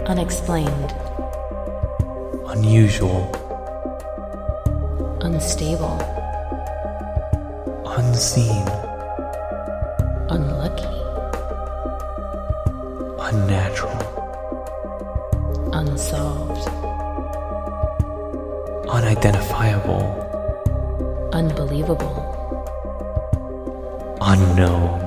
Unexplained. Unusual. Unstable. Unseen. Unlucky. Unnatural. Unsolved. Unidentifiable. Unbelievable. Unknown.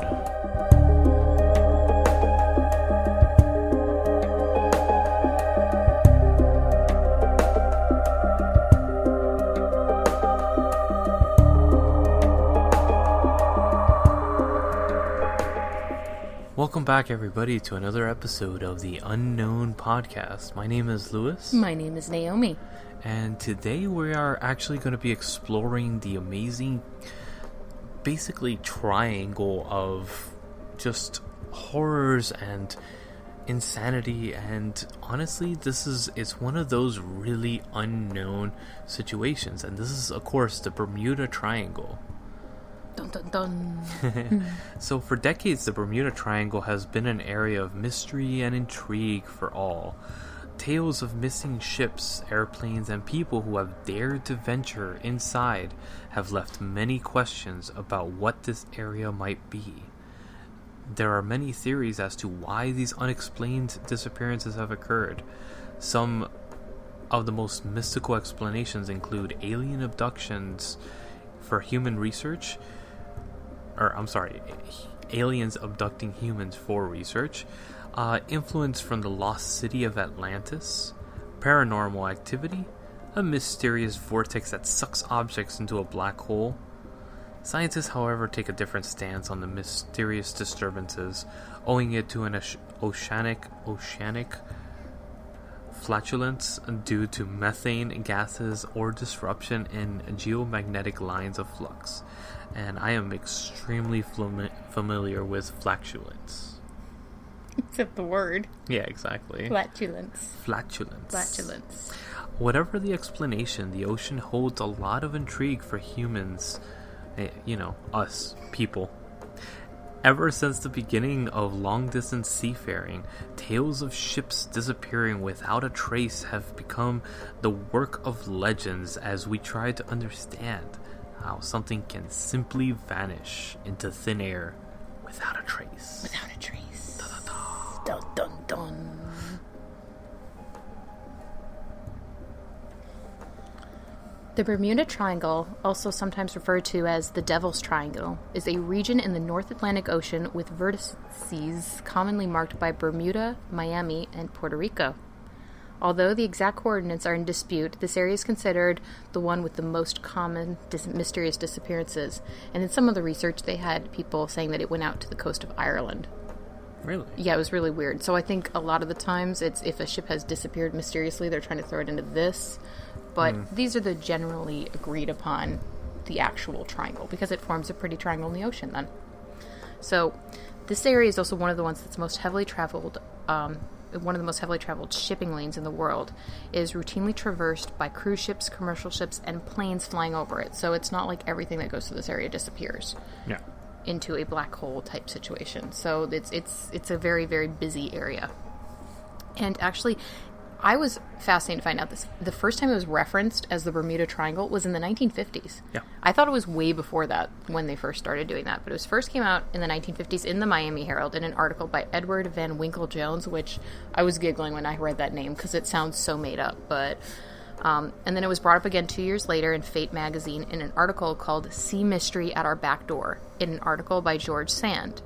Welcome back, everybody, to another episode of the Unknown Podcast. My name is Luis. My name is Naomi. And today we are actually going to be exploring the amazing, basically, triangle of just horrors and insanity. And honestly, it's one of those really unknown situations. And this is, of course, the Bermuda Triangle. Dun dun dun. So for decades, the Bermuda Triangle has been an area of mystery and intrigue for all. Tales of missing ships, airplanes, and people who have dared to venture inside have left many questions about what this area might be. There are many theories as to why these unexplained disappearances have occurred. Some of the most mystical explanations include alien abductions for human research, aliens abducting humans for research, influence from the lost city of Atlantis, paranormal activity, a mysterious vortex that sucks objects into a black hole. Scientists, however, take a different stance on the mysterious disturbances, owing it to an oceanic flatulence due to methane gases or disruption in geomagnetic lines of flux. And I am extremely familiar with flatulence. Except the word. Yeah, exactly. Flatulence. Whatever the explanation, the ocean holds a lot of intrigue for humans. Us, people. Ever since the beginning of long-distance seafaring, tales of ships disappearing without a trace have become the work of legends as we try to understand how something can simply vanish into thin air without a trace. Dun, dun, dun. Dun dun dun. The Bermuda Triangle, also sometimes referred to as the Devil's Triangle, is a region in the North Atlantic Ocean with vertices commonly marked by Bermuda, Miami, and Puerto Rico. Although the exact coordinates are in dispute, this area is considered the one with the most common mysterious disappearances. And in some of the research, they had people saying that it went out to the coast of Ireland. Really? Yeah, it was really weird. So I think a lot of the times, it's if a ship has disappeared mysteriously, they're trying to throw it into this. But these are the generally agreed upon the actual triangle, because it forms a pretty triangle in the ocean then. So this area is also one of the ones that's most heavily traveled, one of the most heavily traveled shipping lanes in the world. It is routinely traversed by cruise ships, commercial ships, and planes flying over it. So it's not like everything that goes to this area disappears into a black hole type situation. So it's a very, very busy area. And actually, I was fascinated to find out this. The first time it was referenced as the Bermuda Triangle was in the 1950s. Yeah. I thought it was way before that when they first started doing that, but it was first came out in the 1950s in the Miami Herald in an article by Edward Van Winkle Jones, which I was giggling when I read that name because it sounds so made up. But and then it was brought up again 2 years later in Fate magazine in an article called "Sea Mystery at Our Back Door," in an article by George Sand.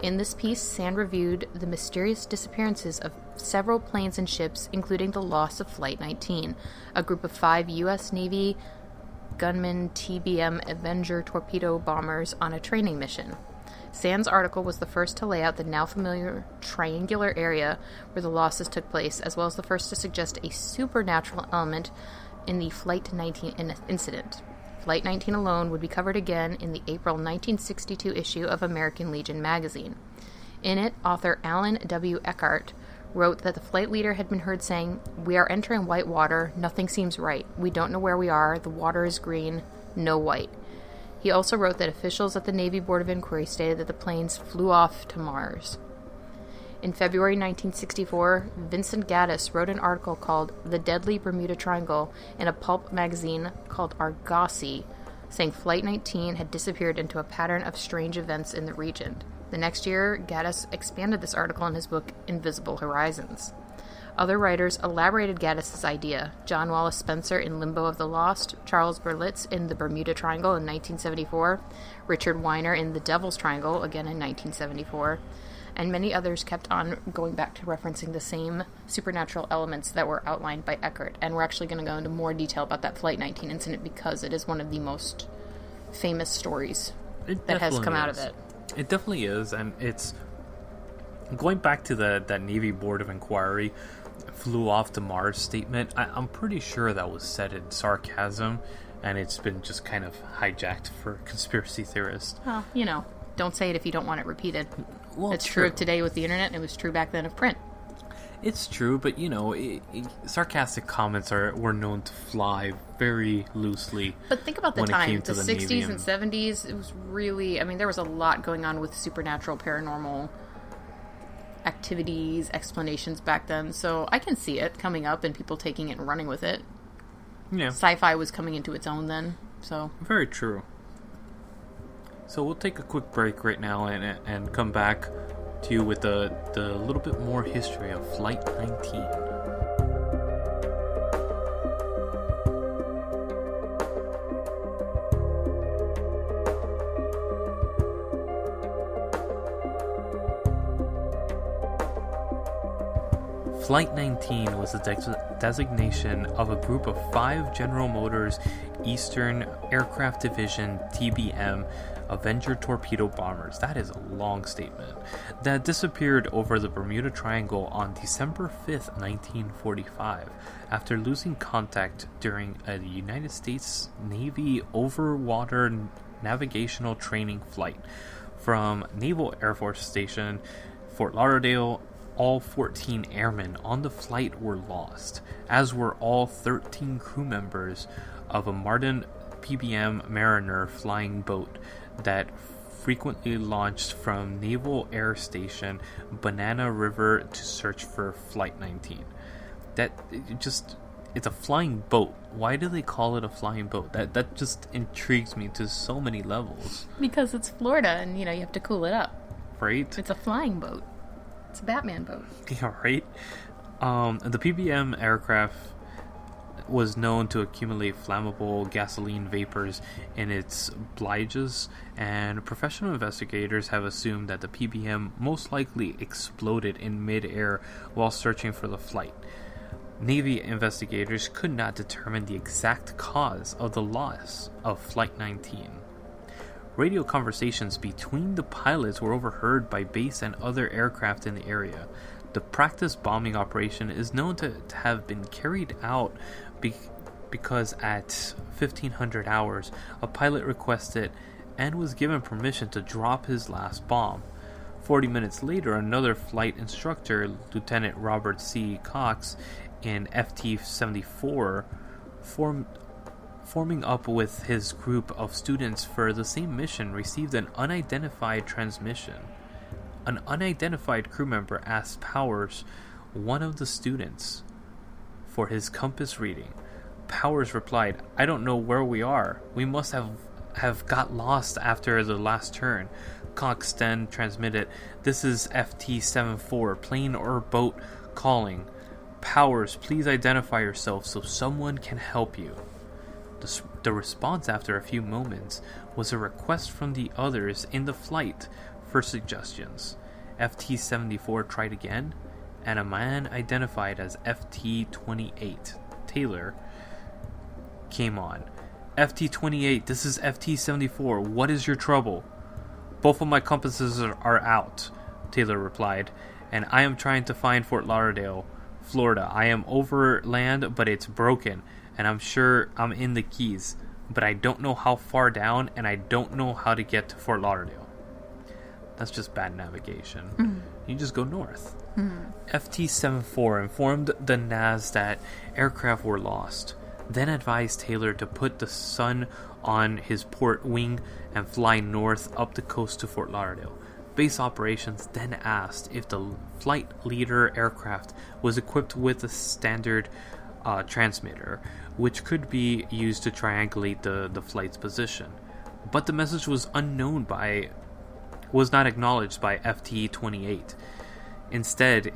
In this piece, Sand reviewed the mysterious disappearances of several planes and ships, including the loss of Flight 19, a group of 5 U.S. Navy gunman TBM Avenger torpedo bombers on a training mission. Sand's article was the first to lay out the now familiar triangular area where the losses took place, as well as the first to suggest a supernatural element in the Flight 19 incident. Flight 19 alone would be covered again in the April 1962 issue of American Legion magazine. In it, author Alan W. Eckhart wrote that the flight leader had been heard saying, "We are entering white water. Nothing seems right. We don't know where we are. The water is green. No white." He also wrote that officials at the Navy Board of Inquiry stated that the planes flew off to Mars. In February 1964, Vincent Gaddis wrote an article called "The Deadly Bermuda Triangle" in a pulp magazine called Argosy, saying Flight 19 had disappeared into a pattern of strange events in the region. The next year, Gaddis expanded this article in his book Invisible Horizons. Other writers elaborated Gaddis's idea. John Wallace Spencer in Limbo of the Lost, Charles Berlitz in The Bermuda Triangle in 1974, Richard Weiner in The Devil's Triangle, again in 1974, and many others kept on going back to referencing the same supernatural elements that were outlined by Eckert. And we're actually going to go into more detail about that Flight 19 incident because it is one of the most famous stories that has come out of it. It definitely is, and it's going back to that Navy Board of Inquiry flew off to Mars statement. I'm pretty sure that was said in sarcasm, and it's been just kind of hijacked for conspiracy theorists. Well, don't say it if you don't want it repeated. Well, it's true of today with the internet, and it was true back then of print. It's true, but sarcastic comments were known to fly very loosely. But think about the time, the 60s and 70s. It was really, there was a lot going on with supernatural, paranormal activities, explanations back then. So I can see it coming up and people taking it and running with it. Yeah, sci-fi was coming into its own then. So very true. So we'll take a quick break right now and come back to you with the little bit more history of Flight 19. Flight 19 was the designation of a group of 5 General Motors Eastern Aircraft Division TBM Avenger torpedo bombers, that is a long statement, that disappeared over the Bermuda Triangle on December 5th, 1945, after losing contact during a United States Navy overwater navigational training flight from Naval Air Force Station, Fort Lauderdale. All 14 airmen on the flight were lost, as were all 13 crew members of a Martin PBM Mariner flying boat that frequently launched from Naval Air Station Banana River to search for Flight 19. It's a flying boat. Why do they call it a flying boat? That just intrigues me to so many levels. Because it's Florida and, you have to cool it up. Right? It's a flying boat. It's a Batman boat. Yeah, right? The PBM aircraft was known to accumulate flammable gasoline vapors in its bliges, and professional investigators have assumed that the PBM most likely exploded in mid-air while searching for the flight. Navy investigators could not determine the exact cause of the loss of Flight 19. Radio conversations between the pilots were overheard by base and other aircraft in the area. The practice bombing operation is known to have been carried out because at 1500 hours, a pilot requested and was given permission to drop his last bomb. 40 minutes later, another flight instructor, Lieutenant Robert C. Cox, in FT-74, forming up with his group of students for the same mission, received an unidentified transmission. An unidentified crew member asked Powers, one of the students, for his compass reading. Powers replied, "I don't know where we are. We must have got lost after the last turn." Cox then transmitted, "This is FT-74, plane or boat calling. Powers, please identify yourself so someone can help you." The response after a few moments was a request from the others in the flight for suggestions. FT-74 tried again, and a man identified as FT-28, Taylor, came on. "FT-28, this is FT-74. What is your trouble?" "Both of my compasses are out," Taylor replied, "and I am trying to find Fort Lauderdale, Florida. I am over land, but it's broken, and I'm sure I'm in the Keys, but I don't know how far down, and I don't know how to get to Fort Lauderdale." That's just bad navigation. You just go north. FT-74 informed the NAS that aircraft were lost, then advised Taylor to put the Sun on his port wing and fly north up the coast to Fort Lauderdale. Base operations then asked if the flight leader aircraft was equipped with a standard transmitter, which could be used to triangulate the flight's position. But the message was not acknowledged by FT-28. Instead,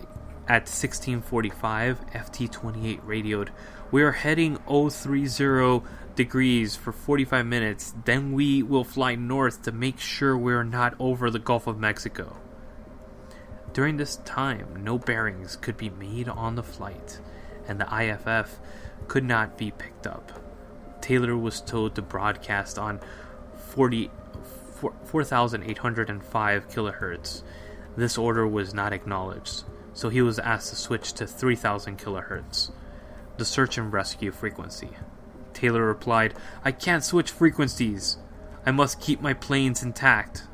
at 16:45, FT-28 radioed, "We are heading 030 degrees for 45 minutes, then we will fly north to make sure we are not over the Gulf of Mexico." During this time, no bearings could be made on the flight, and the IFF could not be picked up. Taylor was told to broadcast on 4,805 kilohertz. This order was not acknowledged, so he was asked to switch to 3,000 kilohertz, the search and rescue frequency. Taylor replied, "I can't switch frequencies. I must keep my planes intact."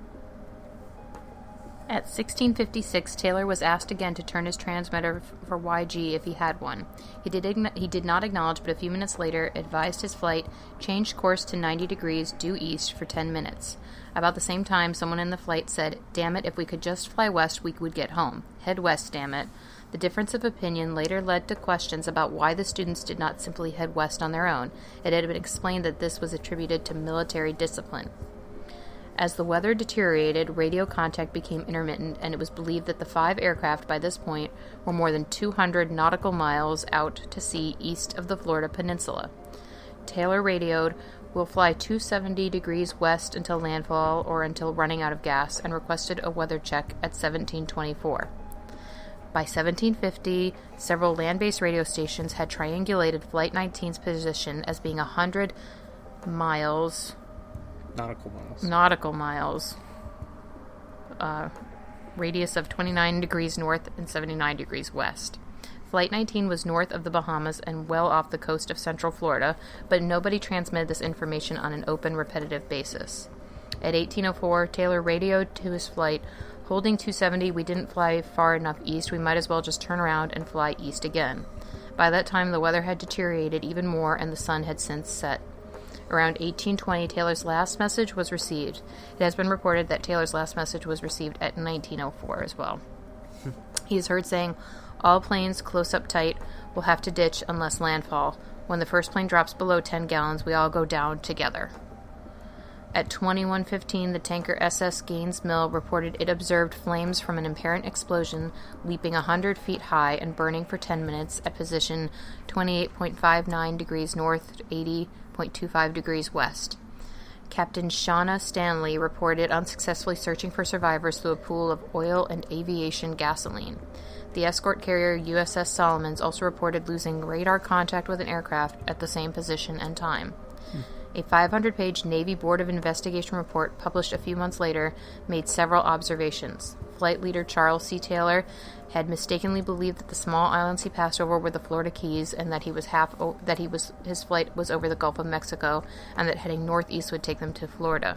At 16:56, Taylor was asked again to turn his transmitter for YG if he had one. He did not acknowledge, but a few minutes later advised his flight changed course to 90 degrees due east for 10 minutes. About the same time, someone in the flight said, "Damn it, if we could just fly west, we would get home. Head west, damn it." The difference of opinion later led to questions about why the students did not simply head west on their own. It had been explained that this was attributed to military discipline. As the weather deteriorated, radio contact became intermittent, and it was believed that the 5 aircraft by this point were more than 200 nautical miles out to sea east of the Florida Peninsula. Taylor radioed, "We'll fly 270 degrees west until landfall or until running out of gas," and requested a weather check at 17:24. By 1750, several land-based radio stations had triangulated Flight 19's position as being 100 miles... Nautical miles. Radius of 29 degrees north and 79 degrees west. Flight 19 was north of the Bahamas and well off the coast of Central Florida, but nobody transmitted this information on an open, repetitive basis. At 18:04, Taylor radioed to his flight, "Holding 270, we didn't fly far enough east, we might as well just turn around and fly east again." By that time, the weather had deteriorated even more, and the sun had since set. Around 1820, Taylor's last message was received. It has been reported that Taylor's last message was received at 1904 as well. He is heard saying, "All planes close up tight. We'll have to ditch unless landfall. When the first plane drops below 10 gallons, we all go down together." At 21:15, the tanker SS Gaines Mill reported it observed flames from an apparent explosion leaping 100 feet high and burning for 10 minutes at position 28.59 degrees north, 80.25 degrees west. Captain Shauna Stanley reported unsuccessfully searching for survivors through a pool of oil and aviation gasoline. The escort carrier USS Solomons also reported losing radar contact with an aircraft at the same position and time. A 500-page Navy Board of Investigation report published a few months later made several observations. Flight leader Charles C. Taylor had mistakenly believed that the small islands he passed over were the Florida Keys, and that his flight was over the Gulf of Mexico, and that heading northeast would take them to Florida.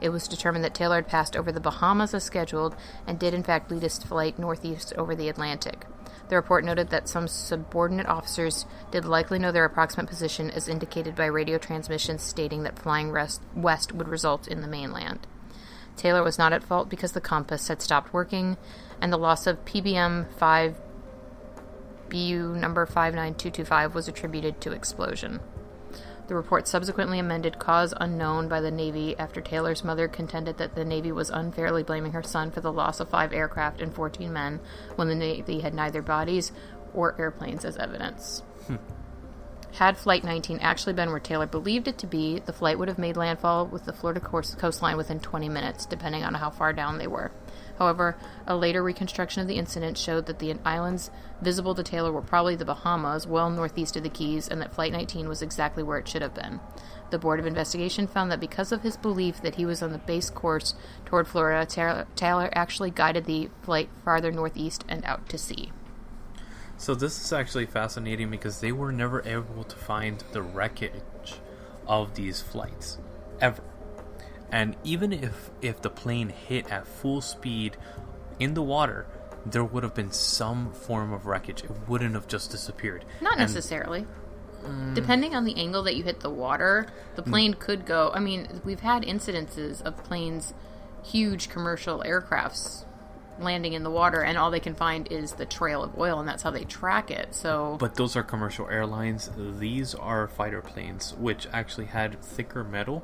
It was determined that Taylor had passed over the Bahamas as scheduled, and did in fact lead his flight northeast over the Atlantic. The report noted that some subordinate officers did likely know their approximate position as indicated by radio transmissions stating that flying west would result in the mainland. Taylor was not at fault because the compass had stopped working, and the loss of PBM 5 BU number 59225 was attributed to explosion. The report subsequently amended cause unknown by the Navy after Taylor's mother contended that the Navy was unfairly blaming her son for the loss of 5 aircraft and 14 men when the Navy had neither bodies or airplanes as evidence. Had Flight 19 actually been where Taylor believed it to be, the flight would have made landfall with the Florida coastline within 20 minutes, depending on how far down they were. However, a later reconstruction of the incident showed that the islands visible to Taylor were probably the Bahamas, well northeast of the Keys, and that Flight 19 was exactly where it should have been. The Board of Investigation found that because of his belief that he was on the base course toward Florida, Taylor actually guided the flight farther northeast and out to sea. So this is actually fascinating because they were never able to find the wreckage of these flights, ever. And even if the plane hit at full speed in the water, there would have been some form of wreckage. It wouldn't have just disappeared. Not necessarily. Depending on the angle that you hit the water, the plane could go... I mean, we've had incidences of planes, huge commercial aircrafts, landing in the water, and all they can find is the trail of oil, and that's how they track it, so... But those are commercial airlines. These are fighter planes, which actually had thicker metal,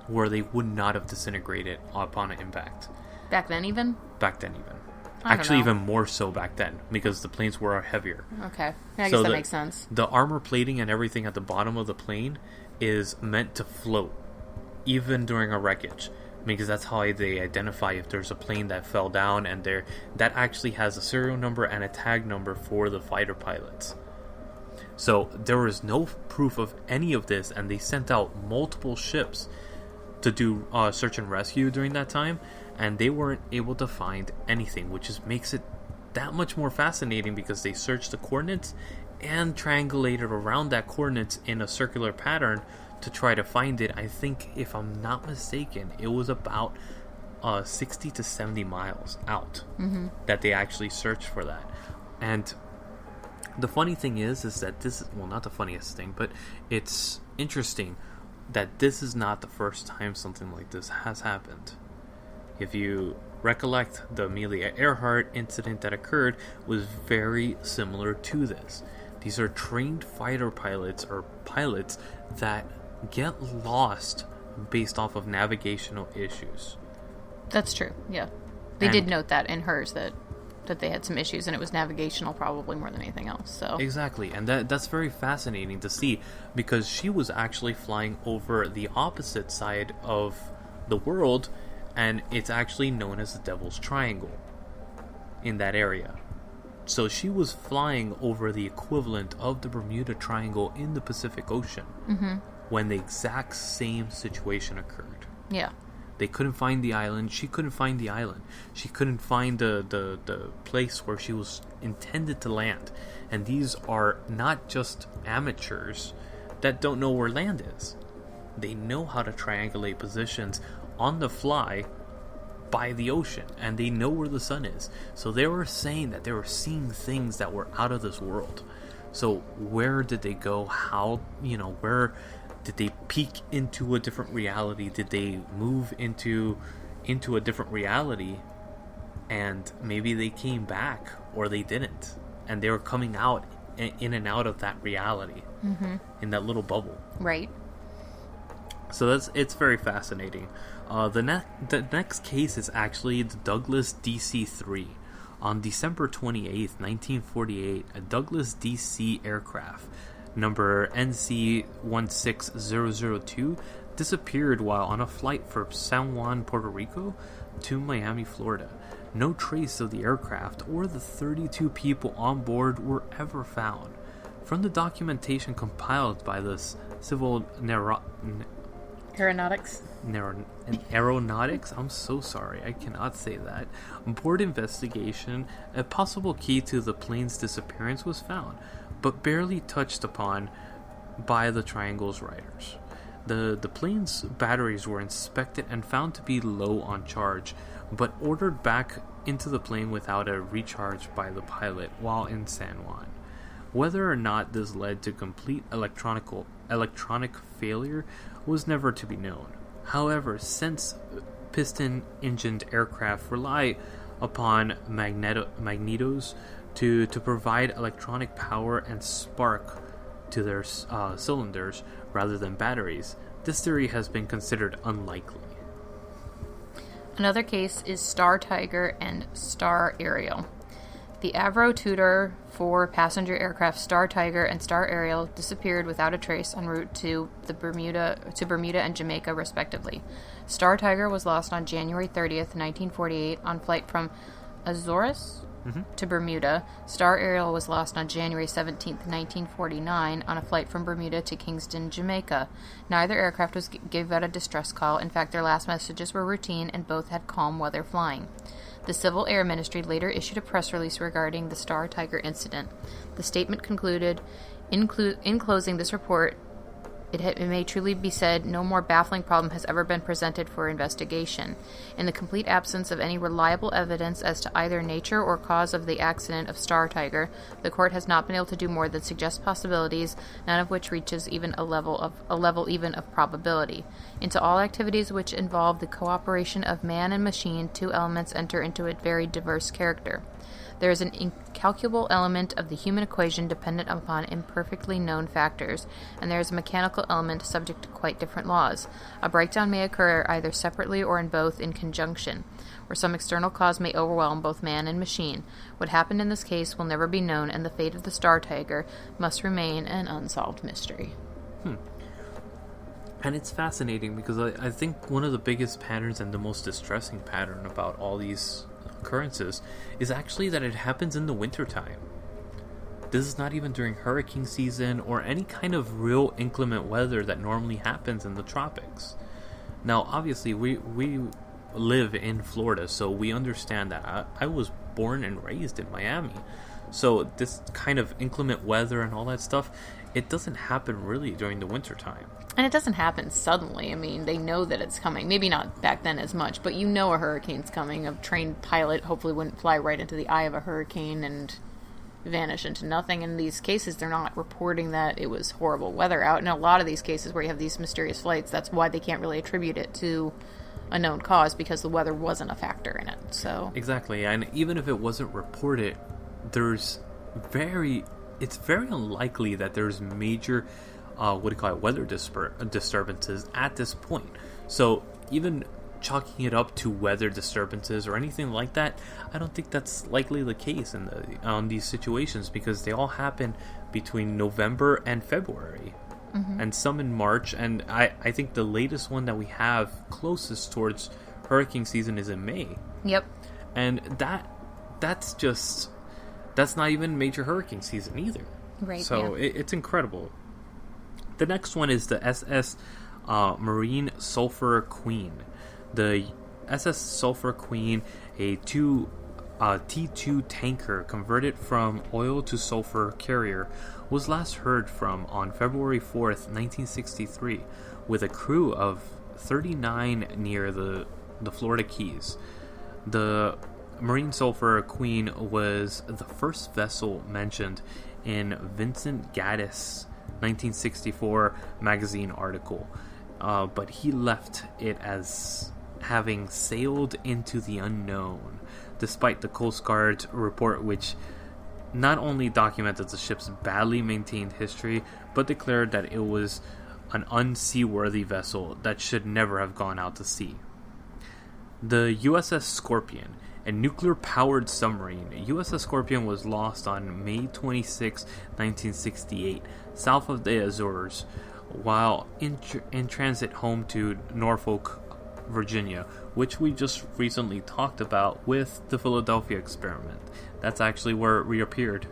where they would not have disintegrated upon impact. Back then, even? Back then, even. I don't know. Even more so back then, because the planes were heavier. Okay. I guess that makes sense. The armor plating and everything at the bottom of the plane is meant to float, even during a wreckage, because that's how they identify if there's a plane that fell down, and that actually has a serial number and a tag number for the fighter pilots. So there was no proof of any of this, and they sent out multiple ships to do search and rescue during that time, and they weren't able to find anything, which just makes it that much more fascinating, because they searched the coordinates and triangulated around that coordinates in a circular pattern to try to find it. I think, if I'm not mistaken, it was about 60 to 70 miles out that they actually searched for that. And the funny thing is that this is, well, not the funniest thing, but it's interesting that this is not the first time something like this has happened. If you recollect, the Amelia Earhart incident that occurred was very similar to this. These are trained fighter pilots, or pilots, that get lost based off of navigational issues. That's true, yeah. They did note that in hers, that they had some issues, and it was navigational probably more than anything else. So Exactly, and that's very fascinating to see, because she was actually flying over the opposite side of the world, and it's actually known as the Devil's Triangle in that area. So she was flying over the equivalent of the Bermuda Triangle in the Pacific Ocean when the exact same situation occurred. Yeah. They couldn't find the island. She couldn't find the island. She couldn't find the place where she was intended to land. And these are not just amateurs that don't know where land is. They know how to triangulate positions on the fly by the ocean, and they know where the sun is. So they were saying that they were seeing things that were out of this world. So where did they go? How, where did they peek into a different reality? Did they move into a different reality, and maybe they came back, or they didn't, and they were coming out in and out of that reality in that little bubble, right? So it's very fascinating. The next case is actually the Douglas DC-3. On December 28th, 1948, a Douglas DC aircraft, number NC16002, disappeared while on a flight from San Juan, Puerto Rico to Miami, Florida. No trace of the aircraft or the 32 people on board were ever found. From the documentation compiled by the Civil Aeronautics, I'm so sorry, I cannot say that, board investigation, a possible key to the plane's disappearance was found, but barely touched upon by the Triangle's writers. The plane's batteries were inspected and found to be low on charge, but ordered back into the plane without a recharge by the pilot while in San Juan. Whether or not this led to complete electronic failure was never to be known. However, since piston-engined aircraft rely upon magnetos to provide electronic power and spark to their cylinders rather than batteries, this theory has been considered unlikely. Another case is Star Tiger and Star Ariel. The Avro Tudor 4 passenger aircraft Star Tiger and Star Ariel disappeared without a trace en route to Bermuda and Jamaica, respectively. Star Tiger was lost on January 30th, 1948, on flight from Azores to Bermuda. Star Ariel was lost on January 17th, 1949, on a flight from Bermuda to Kingston, Jamaica. Neither aircraft gave out a distress call. In fact, their last messages were routine, and both had calm weather flying. The Civil Air Ministry later issued a press release regarding the Star Tiger incident. The statement concluded, in closing, this report it may truly be said no more baffling problem has ever been presented for investigation. In the complete absence of any reliable evidence as to either nature or cause of the accident of Star Tiger, the court has not been able to do more than suggest possibilities, none of which reaches even a level even of probability. Into all activities which involve the cooperation of man and machine, two elements enter into a very diverse character. There is an incalculable element of the human equation dependent upon imperfectly known factors, and there is a mechanical element subject to quite different laws. A breakdown may occur either separately or in both in conjunction, or some external cause may overwhelm both man and machine. What happened in this case will never be known, and the fate of the Star Tiger must remain an unsolved mystery. And it's fascinating because I think one of the biggest patterns and the most distressing pattern about all these occurrences is actually that it happens in the wintertime. This is not even during hurricane season or any kind of real inclement weather that normally happens in the tropics. Now, obviously, we live in Florida, so we understand that. I was born and raised in Miami. So this kind of inclement weather and all that stuff, it doesn't happen really during the wintertime. And it doesn't happen suddenly. I mean, they know that it's coming. Maybe not back then as much, but you know a hurricane's coming. A trained pilot hopefully wouldn't fly right into the eye of a hurricane and vanish into nothing. In these cases, they're not reporting that it was horrible weather out. In a lot of these cases where you have these mysterious flights, that's why they can't really attribute it to a known cause, because the weather wasn't a factor in it. So exactly, and even if it wasn't reported, it's very unlikely that there's major weather disturbances at this point. So even chalking it up to weather disturbances or anything like that, I don't think that's likely the case on these situations, because they all happen between November and February. And some in March, and I think the latest one that we have closest towards hurricane season is in May. Yep. And that's not even major hurricane season either. Right. So yeah. It's incredible. The next one is the SS Marine Sulphur Queen. The SS Sulphur Queen, a T2 tanker converted from oil to sulfur carrier, was last heard from on February 4th, 1963, with a crew of 39 near the Florida Keys. The Marine Sulphur Queen was the first vessel mentioned in Vincent Gaddis' 1964 magazine article, but he left it as having sailed into the unknown, despite the Coast Guard's report, which not only documented the ship's badly maintained history, but declared that it was an unseaworthy vessel that should never have gone out to sea. The USS Scorpion, a nuclear-powered submarine. USS Scorpion was lost on May 26, 1968, south of the Azores, while in transit home to Norfolk, Virginia, which we just recently talked about with the Philadelphia experiment. That's actually where it reappeared.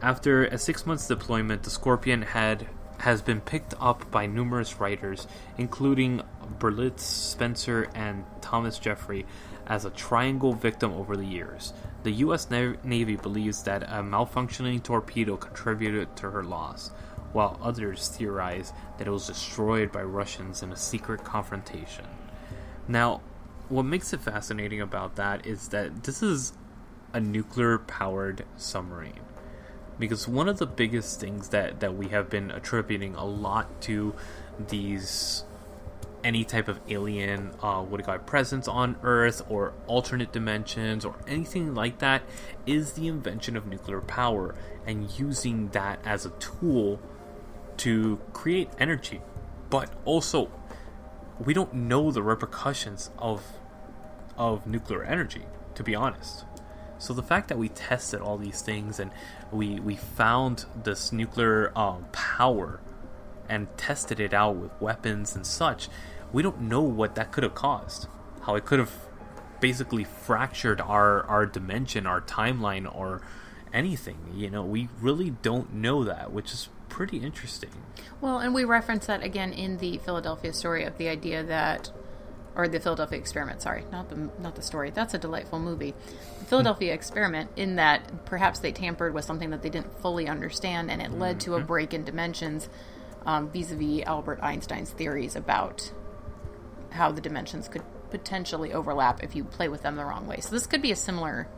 After a 6-month deployment, the Scorpion has been picked up by numerous writers, including Berlitz, Spencer, and Thomas Jeffrey, as a triangle victim over the years. The U.S. Navy believes that a malfunctioning torpedo contributed to her loss, while others theorize that it was destroyed by Russians in a secret confrontation. Now, what makes it fascinating about that is that this is a nuclear-powered submarine. Because one of the biggest things that we have been attributing a lot to any type of alien presence on Earth or alternate dimensions or anything like that is the invention of nuclear power and using that as a tool to create energy. But also, we don't know the repercussions of nuclear energy, to be honest. So the fact that we tested all these things and we found this nuclear power and tested it out with weapons and such, we don't know what that could have caused. How it could have basically fractured our dimension, our timeline, or anything. We really don't know that, which is pretty interesting. Well, and we reference that again in the Philadelphia story of the idea that, or the Philadelphia experiment, sorry, not the story. That's a delightful movie. The Philadelphia experiment, in that perhaps they tampered with something that they didn't fully understand, and it led to a break in dimensions, vis-a-vis Albert Einstein's theories about how the dimensions could potentially overlap if you play with them the wrong way. So this could be a similar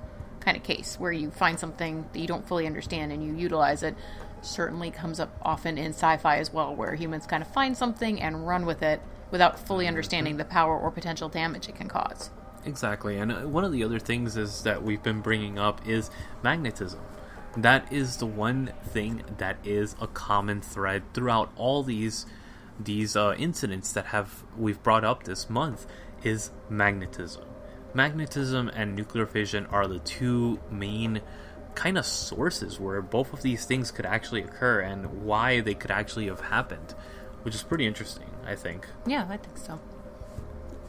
kind of case where you find something that you don't fully understand and you utilize it. Certainly comes up often in sci-fi as well, where humans kind of find something and run with it without fully understanding the power or potential damage it can cause. Exactly. And one of the other things is that we've been bringing up is magnetism. That is the one thing that is a common thread throughout all these incidents that we've brought up this month, is magnetism. Magnetism and nuclear fission are the two main kind of sources where both of these things could actually occur and why they could actually have happened, which is pretty interesting, I think. Yeah, I think so.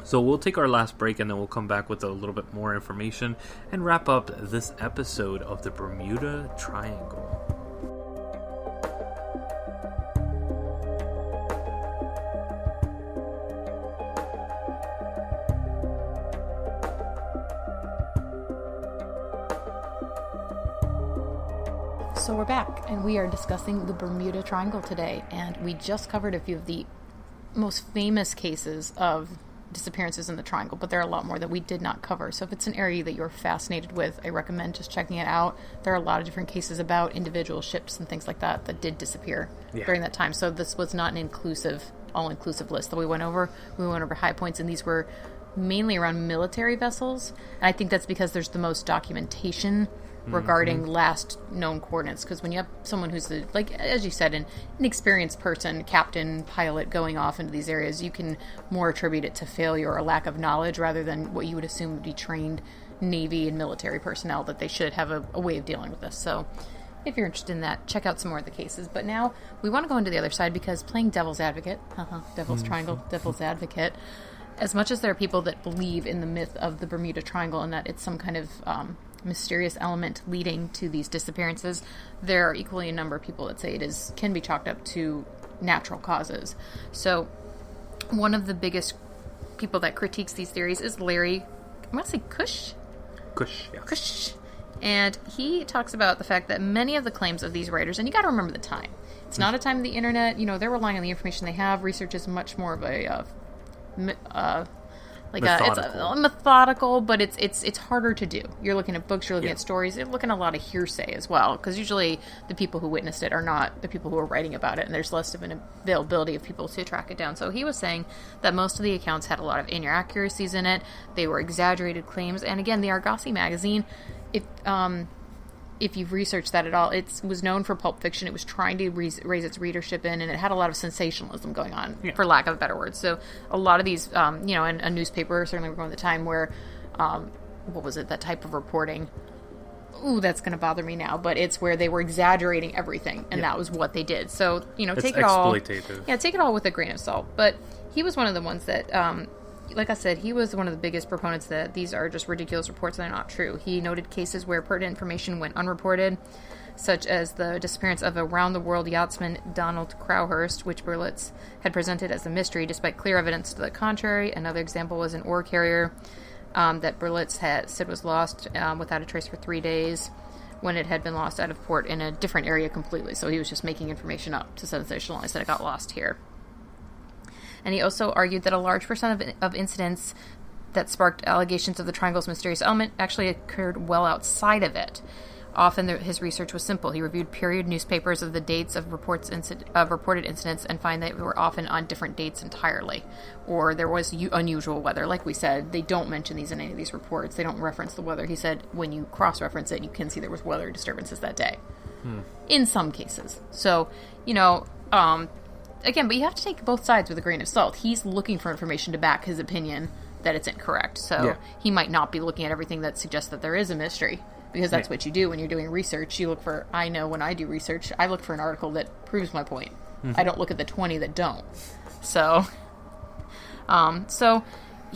So we'll take our last break and then we'll come back with a little bit more information and wrap up this episode of the Bermuda Triangle. So we're back, and we are discussing the Bermuda Triangle today, and we just covered a few of the most famous cases of disappearances in the Triangle, but there are a lot more that we did not cover. So if it's an area that you're fascinated with, I recommend just checking it out. There are a lot of different cases about individual ships and things like that that did disappear during that time. So this was not an all-inclusive list that we went over. We went over high points, and these were mainly around military vessels, and I think that's because there's the most documentation regarding last known coordinates, because when you have someone who's as you said, an experienced person, captain, pilot, going off into these areas, you can more attribute it to failure or lack of knowledge rather than what you would assume would be trained Navy and military personnel, that they should have a way of dealing with this. So if you're interested in that, check out some more of the cases. But now we want to go into the other side, because playing devil's advocate, devil's triangle, devil's advocate, as much as there are people that believe in the myth of the Bermuda Triangle and that it's some kind of mysterious element leading to these disappearances, there are equally a number of people that say it can be chalked up to natural causes. So one of the biggest people that critiques these theories is Larry, I'm going to say Kush? Kush. And he talks about the fact that many of the claims of these writers, and you got to remember the time. It's not a time of the internet. They're relying on the information they have. Research is much more of a methodical, but it's harder to do. You're looking at books, you're looking at stories, you're looking at a lot of hearsay as well, because usually the people who witnessed it are not the people who are writing about it, and there's less of an availability of people to track it down. So he was saying that most of the accounts had a lot of inaccuracies in it. They were exaggerated claims, and again, the Argosy magazine, if you've researched that at all, it was known for pulp fiction. It was trying to raise its readership and it had a lot of sensationalism going on, for lack of a better word. So a lot of these, and a newspaper, certainly we're going to the time where, what was it, that type of reporting? Ooh, that's going to bother me now, but it's where they were exaggerating everything, and that was what they did. So, take it all. Exploitative. Yeah, take it all with a grain of salt. But he was one of the ones that, like I said, he was one of the biggest proponents that these are just ridiculous reports that are not true. He noted cases where pertinent information went unreported, such as the disappearance of a round-the-world yachtsman Donald Crowhurst, which Berlitz had presented as a mystery despite clear evidence to the contrary. Another example was an ore carrier that Berlitz had said was lost without a trace for 3 days when it had been lost out of port in a different area completely. So he was just making information up to sensationalize that it got lost here. And he also argued that a large percent of incidents that sparked allegations of the Triangle's mysterious element actually occurred well outside of it. Often his research was simple. He reviewed period newspapers of the dates of reported incidents and find that they were often on different dates entirely. Or there was unusual weather. Like we said, they don't mention these in any of these reports. They don't reference the weather. He said when you cross-reference it, you can see there was weather disturbances that day. In some cases. So, again, but you have to take both sides with a grain of salt. He's looking for information to back his opinion that it's incorrect. So he might not be looking at everything that suggests that there is a mystery, because that's what you do when you're doing research. You look for, I know when I do research, I look for an article that proves my point. I don't look at the 20 that don't. So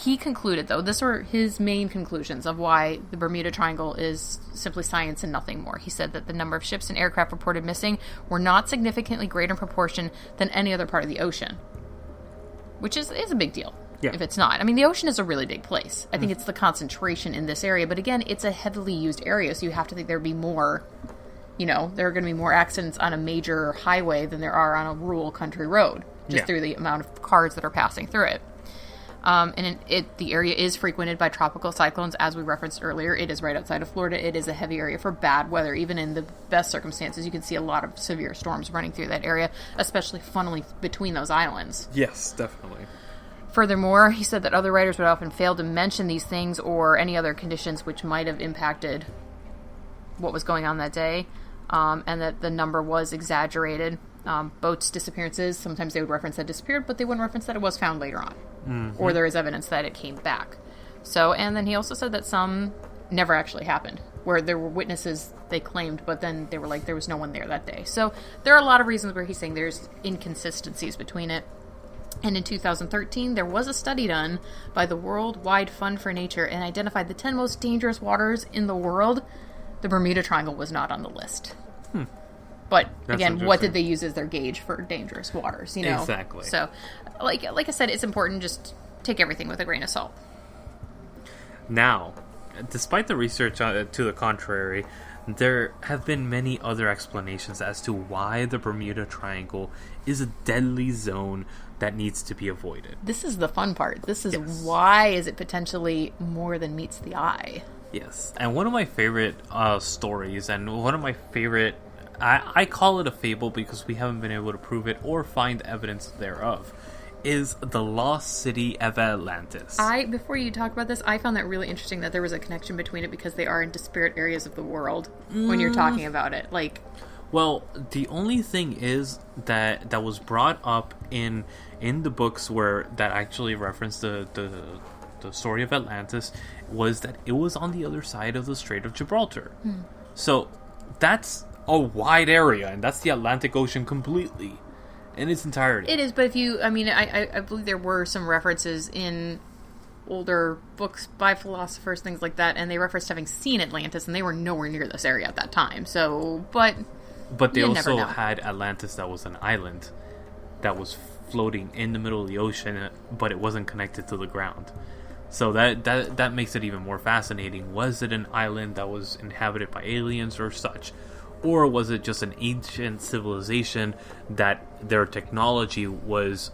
he concluded, though, these were his main conclusions of why the Bermuda Triangle is simply science and nothing more. He said that the number of ships and aircraft reported missing were not significantly greater in proportion than any other part of the ocean, which is a big deal. If it's not. I mean, the ocean is a really big place. I think it's the concentration in this area, but again, it's a heavily used area, so you have to think there'd be more there are going to be more accidents on a major highway than there are on a rural country road, just through the amount of cars that are passing through it. The area is frequented by tropical cyclones, as we referenced earlier. It is right outside of Florida. It is a heavy area for bad weather. Even in the best circumstances, you can see a lot of severe storms running through that area, especially funneling between those islands. Yes, definitely. Furthermore, he said that other writers would often fail to mention these things or any other conditions which might have impacted what was going on that day, and that the number was exaggerated. Boats' disappearances, sometimes they would reference that it disappeared, but they wouldn't reference that it was found later on. Mm-hmm. Or there is evidence that it came back. So, and then he also said that some never actually happened, where there were witnesses they claimed, but then they were like, there was no one there that day. So there are a lot of reasons where he's saying there's inconsistencies between it. And in 2013, there was a study done by the Worldwide Fund for Nature and identified the 10 most dangerous waters in the world. The Bermuda Triangle was not on the list. But, again, what did they use as their gauge for dangerous waters, Exactly. So, like I said, it's important, just take everything with a grain of salt. Now, despite the research to the contrary, there have been many other explanations as to why the Bermuda Triangle is a deadly zone that needs to be avoided. This is the fun part. This is why is it potentially more than meets the eye. Yes. And one of my favorite stories, and one of my favorite... I call it a fable because we haven't been able to prove it or find evidence thereof, is the lost city of Atlantis. Before you talk about this, I found that really interesting that there was a connection between it because they are in disparate areas of the world when you're talking about it. Well, the only thing is that was brought up in the books that actually referenced the story of Atlantis was that it was on the other side of the Strait of Gibraltar. So that's a wide area, and that's the Atlantic Ocean completely in its entirety. It is, but I believe there were some references in older books by philosophers, things like that, and they referenced having seen Atlantis, and they were nowhere near this area at that time. So, but they also had Atlantis that was an island that was floating in the middle of the ocean, but it wasn't connected to the ground. So that makes it even more fascinating. Was it an island that was inhabited by aliens or such? Or was it just an ancient civilization that their technology was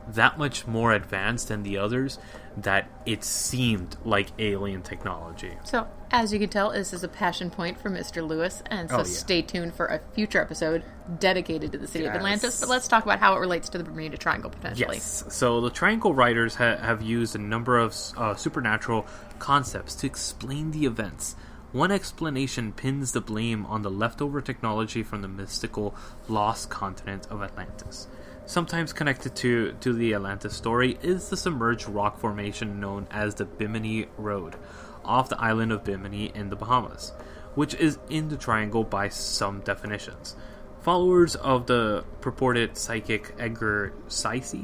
that much more advanced than the others that it seemed like alien technology? So, as you can tell, this is a passion point for Mr. Lewis, and so stay tuned for a future episode dedicated to the city of Atlantis. But let's talk about how it relates to the Bermuda Triangle, potentially. Yes. So, the Triangle writers have used a number of supernatural concepts to explain the events. One explanation pins the blame on the leftover technology from the mystical lost continent of Atlantis. Sometimes connected to the Atlantis story is the submerged rock formation known as the Bimini Road, off the island of Bimini in the Bahamas, which is in the triangle by some definitions. Followers of the purported psychic Edgar Cayce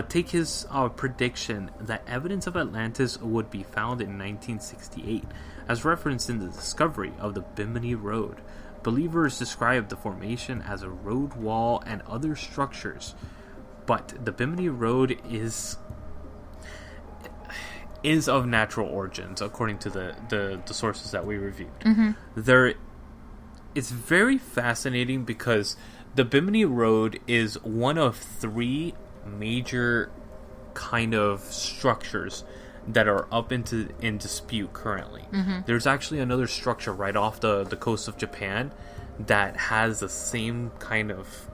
take his prediction that evidence of Atlantis would be found in 1968, as referenced in the discovery of the Bimini Road. Believers describe the formation as a road wall and other structures, but the Bimini Road is of natural origins, according to the sources that we reviewed. It's very fascinating because the Bimini Road is one of three major kind of structures that are up in dispute currently. There's actually another structure right off the coast of Japan that has the same kind of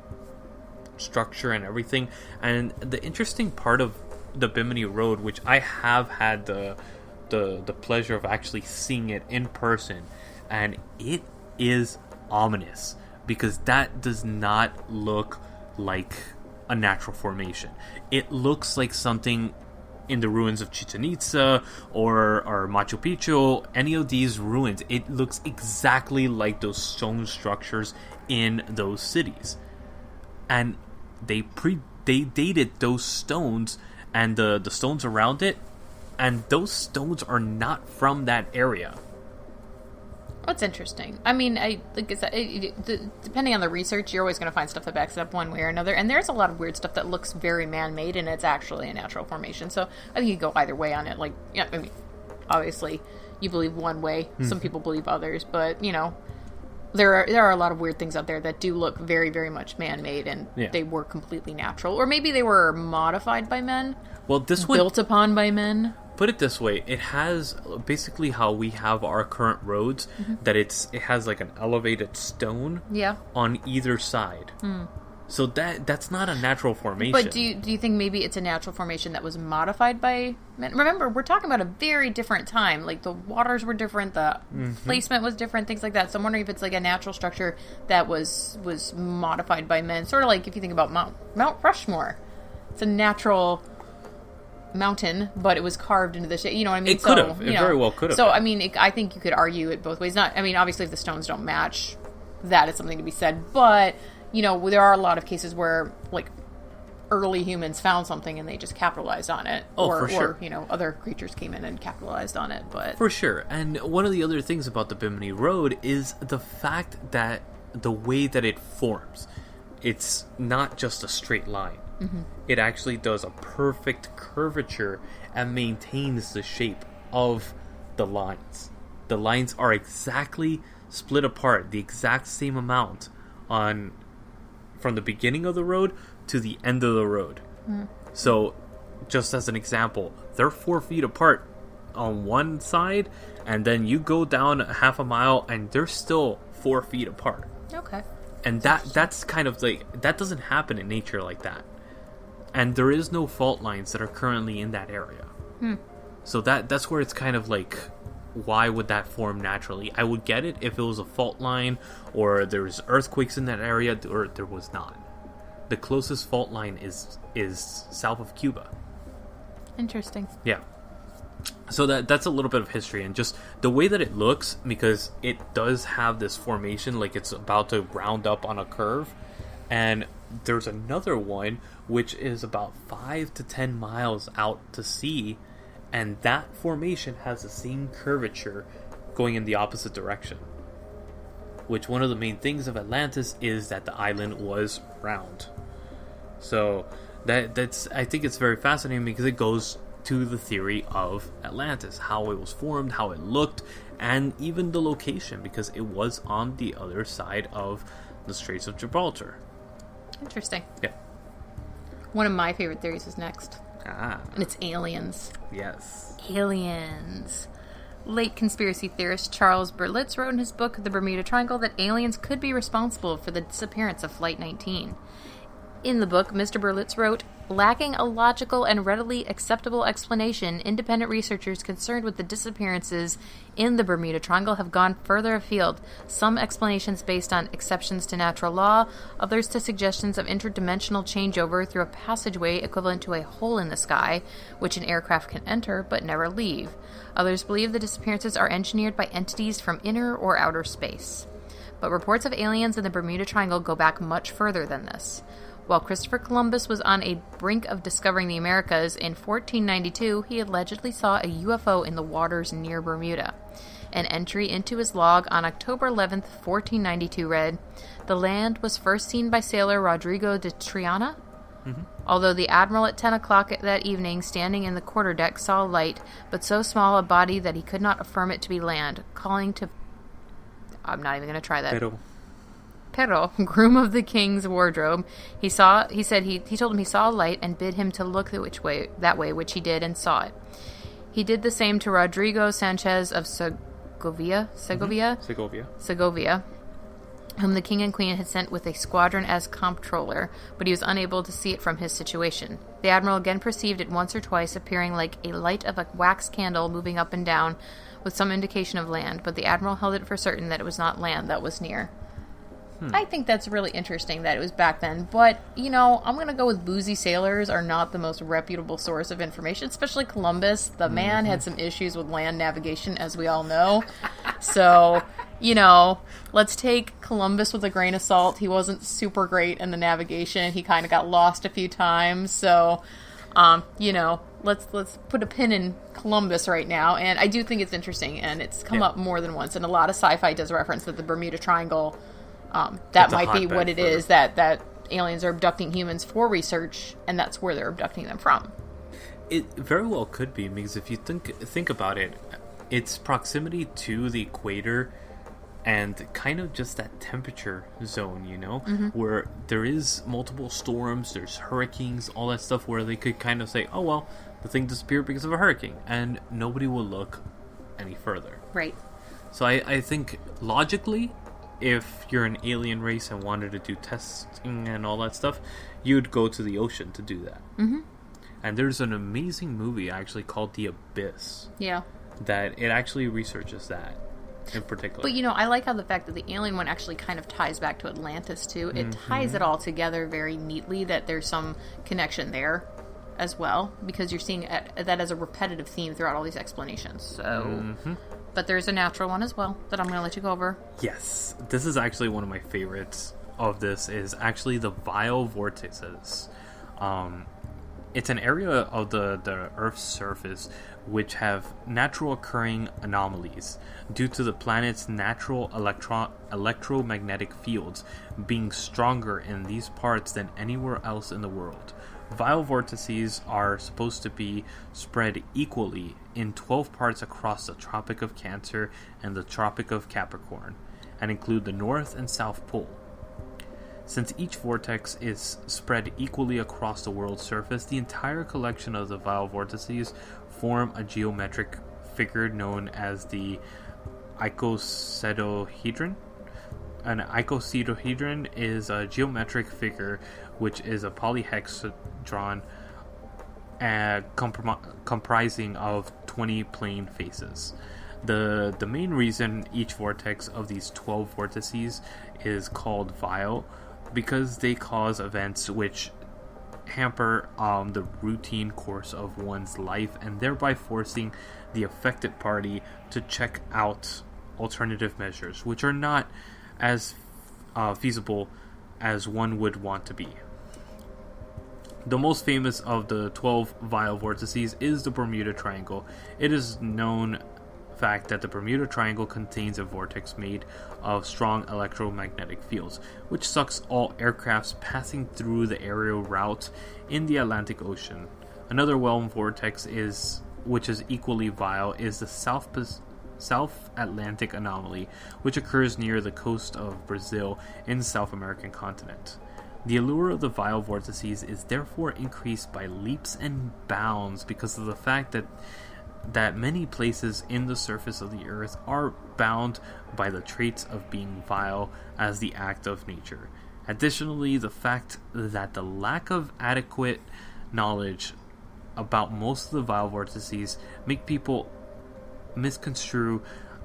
structure and everything. And the interesting part of the Bimini Road, which I have had the pleasure of actually seeing it in person, and it is ominous because that does not look like a natural formation. It looks like something in the ruins of Chichen Itza or Machu Picchu, any of these ruins. It looks exactly like those stone structures in those cities. And they dated those stones and the stones around it, and those stones are not from that area. That's interesting. I mean, depending on the research, you're always going to find stuff that backs it up one way or another. And there's a lot of weird stuff that looks very man-made, and it's actually a natural formation. So I think you go either way on it. Obviously, you believe one way. Some people believe others, but, there are a lot of weird things out there that do look very, very much man-made, and they were completely natural. Or maybe they were modified by men. Well, built upon by men. Put it this way, it has basically how we have our current roads, that it has like an elevated stone on either side. So that's not a natural formation. But do you think maybe it's a natural formation that was modified by men? Remember, we're talking about a very different time. Like, the waters were different, the placement was different, things like that. So I'm wondering if it's like a natural structure that was modified by men. Sort of like if you think about Mount Rushmore. It's a natural mountain, but it was carved into the shape. You know what I mean? It could have. It very well could have. So, I mean, I think you could argue it both ways. Obviously, if the stones don't match, that is something to be said. But, there are a lot of cases where, like, early humans found something and they just capitalized on it. For sure. Or, other creatures came in and capitalized on it. But for sure. And one of the other things about the Bimini Road is the fact that the way that it forms, it's not just a straight line. It actually does a perfect curvature and maintains the shape of the lines. The lines are exactly split apart, the exact same amount from the beginning of the road to the end of the road. So, just as an example, they're 4 feet apart on one side, and then you go down half a mile and they're still 4 feet apart. Okay. And that's kind of like, that doesn't happen in nature like that. And there is no fault lines that are currently in that area. So that's where it's kind of like, why would that form naturally? I would get it if it was a fault line, or there's earthquakes in that area, or there was not. The closest fault line is south of Cuba. Interesting. Yeah. So that's a little bit of history, and just the way that it looks, because it does have this formation, like it's about to round up on a curve. And there's another one which is about 5 to 10 miles out to sea, and that formation has the same curvature going in the opposite direction. Which, one of the main things of Atlantis is that the island was round. So that's I think it's very fascinating, because it goes to the theory of Atlantis, how it was formed, how it looked, and even the location, because it was on the other side of the Straits of Gibraltar. Interesting. Yeah. One of my favorite theories is next. And it's aliens. Yes. Aliens. Late conspiracy theorist Charles Berlitz wrote in his book The Bermuda Triangle that aliens could be responsible for the disappearance of Flight 19. In the book, Mr. Berlitz wrote, lacking a logical and readily acceptable explanation, independent researchers concerned with the disappearances in the Bermuda Triangle have gone further afield, some explanations based on exceptions to natural law, others to suggestions of interdimensional changeover through a passageway equivalent to a hole in the sky, which an aircraft can enter but never leave. Others believe the disappearances are engineered by entities from inner or outer space. But reports of aliens in the Bermuda Triangle go back much further than this. While Christopher Columbus was on a brink of discovering the Americas, in 1492 he allegedly saw a UFO in the waters near Bermuda. An entry into his log on October 11th, 1492 read, "The land was first seen by sailor Rodrigo de Triana. Although the admiral at 10 o'clock that evening, standing in the quarterdeck, saw a light, but so small a body that he could not affirm it to be land, calling to..." I'm not even going to try that. Pero, groom of the king's wardrobe, he told him he saw a light and bid him to look that way, which he did and saw it. He did the same to Rodrigo Sanchez of Segovia, whom the king and queen had sent with a squadron as comptroller, but he was unable to see it from his situation. The admiral again perceived it once or twice, appearing like a light of a wax candle moving up and down, with some indication of land, but the admiral held it for certain that it was not land that was near. I think that's really interesting that it was back then, but, I'm going to go with boozy sailors are not the most reputable source of information, especially Columbus. The man had some issues with land navigation, as we all know. So, let's take Columbus with a grain of salt. He wasn't super great in the navigation. He kind of got lost a few times. So, let's put a pin in Columbus right now. And I do think it's interesting, and it's come up more than once. And a lot of sci-fi does reference that the Bermuda Triangle... that might be what it is, that aliens are abducting humans for research, and that's where they're abducting them from. It very well could be, because if you think about it, its proximity to the equator and kind of just that temperature zone, where there is multiple storms, there's hurricanes, all that stuff, where they could kind of say, oh, well, the thing disappeared because of a hurricane, and nobody will look any further. Right. So I think, logically, if you're an alien race and wanted to do testing and all that stuff, you'd go to the ocean to do that. Mm-hmm. And there's an amazing movie, actually, called The Abyss. Yeah. That it actually researches that. In particular. But, I like how the fact that the alien one actually kind of ties back to Atlantis, too. It ties it all together very neatly, that there's some connection there as well, because you're seeing that as a repetitive theme throughout all these explanations. So, but there's a natural one as well that I'm going to let you go over. Yes. This is actually one of my favorites of this, is actually the vile vortices. It's an area of the Earth's surface which have natural occurring anomalies due to the planet's natural electromagnetic fields being stronger in these parts than anywhere else in the world. Vile vortices are supposed to be spread equally in 12 parts across the Tropic of Cancer and the Tropic of Capricorn, and include the North and South Pole. Since each vortex is spread equally across the world's surface, the entire collection of the vile vortices form a geometric figure known as the icosahedron. An icosahedron is a geometric figure which is a polyhedron comprising of 20 plane faces. The main reason each vortex of these 12 vortices is called vile, because they cause events which hamper the routine course of one's life, and thereby forcing the affected party to check out alternative measures, which are not as feasible as one would want to be. The most famous of the 12 vile vortices is the Bermuda Triangle. It is known fact that the Bermuda Triangle contains a vortex made of strong electromagnetic fields, which sucks all aircrafts passing through the aerial route in the Atlantic Ocean. Another well-known vortex which is equally vile, is the South Atlantic anomaly, which occurs near the coast of Brazil in the South American continent. The allure of the vile vortices is therefore increased by leaps and bounds because of the fact that many places in the surface of the earth are bound by the traits of being vile as the act of nature. Additionally, the fact that the lack of adequate knowledge about most of the vile vortices make people misconstrue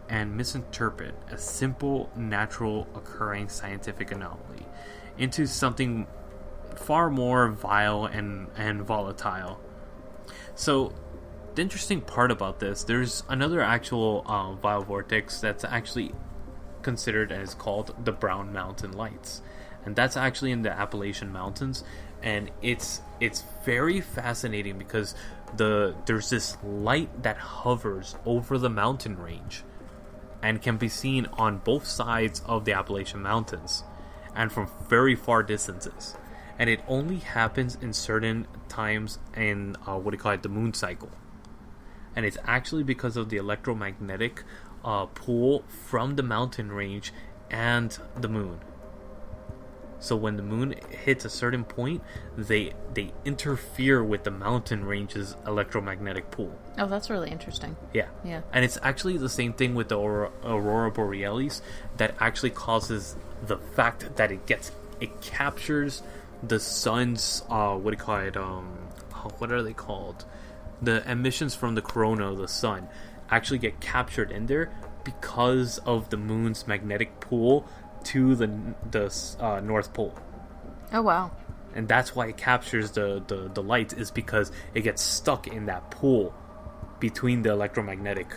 and misinterpret a simple, natural occurring scientific anomaly into something far more vile and volatile. So, the interesting part about this, there's another actual vile vortex that's actually considered and is called the Brown Mountain Lights, and that's actually in the Appalachian Mountains, and it's very fascinating because there's this light that hovers over the mountain range and can be seen on both sides of the Appalachian Mountains and from very far distances, and it only happens in certain times in the moon cycle. And it's actually because of the electromagnetic pull from the mountain range and the moon. So when the moon hits a certain point, they interfere with the mountain range's electromagnetic pull. Oh, that's really interesting. Yeah. And it's actually the same thing with the Aurora Borealis that actually causes the fact that it captures the sun's what are they called? The emissions from the corona of the sun actually get captured in there because of the moon's magnetic pull to the North Pole. Oh, wow. And that's why it captures the light, is because it gets stuck in that pull between the electromagnetic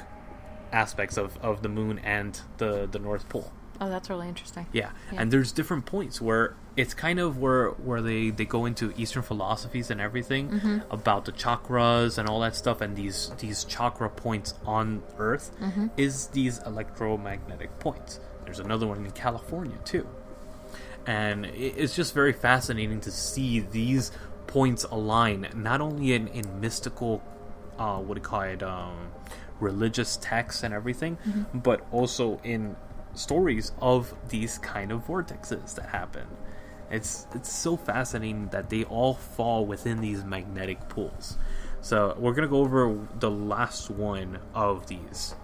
aspects of the moon and the North Pole. Oh, that's really interesting. Yeah. And there's different points where it's kind of where they go into Eastern philosophies and everything about the chakras and all that stuff, and these chakra points on Earth is these electromagnetic points. There's another one in California too, and it's just very fascinating to see these points align, not only in mystical religious texts and everything, but also in stories of these kind of vortexes that happen. It's so fascinating that they all fall within these magnetic pools. So we're going to go over the last one of these.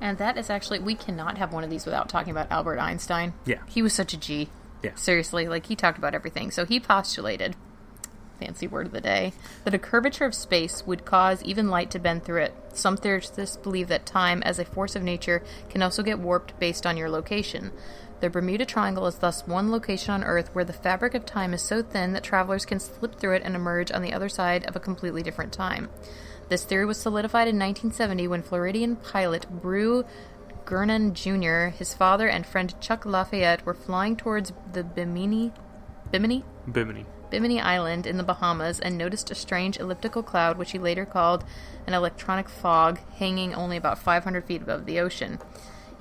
And that is actually, we cannot have one of these without talking about Albert Einstein. Yeah. He was such a G. Yeah. Seriously, like, he talked about everything. So he postulated, fancy word of the day, that a curvature of space would cause even light to bend through it. Some theorists believe that time, as a force of nature, can also get warped based on your location. The Bermuda Triangle is thus one location on Earth where the fabric of time is so thin that travelers can slip through it and emerge on the other side of a completely different time. This theory was solidified in 1970 when Floridian pilot Brew Gernon Jr., his father, and friend Chuck Lafayette were flying towards the Bimini Island in the Bahamas and noticed a strange elliptical cloud, which he later called an electronic fog, hanging only about 500 feet above the ocean.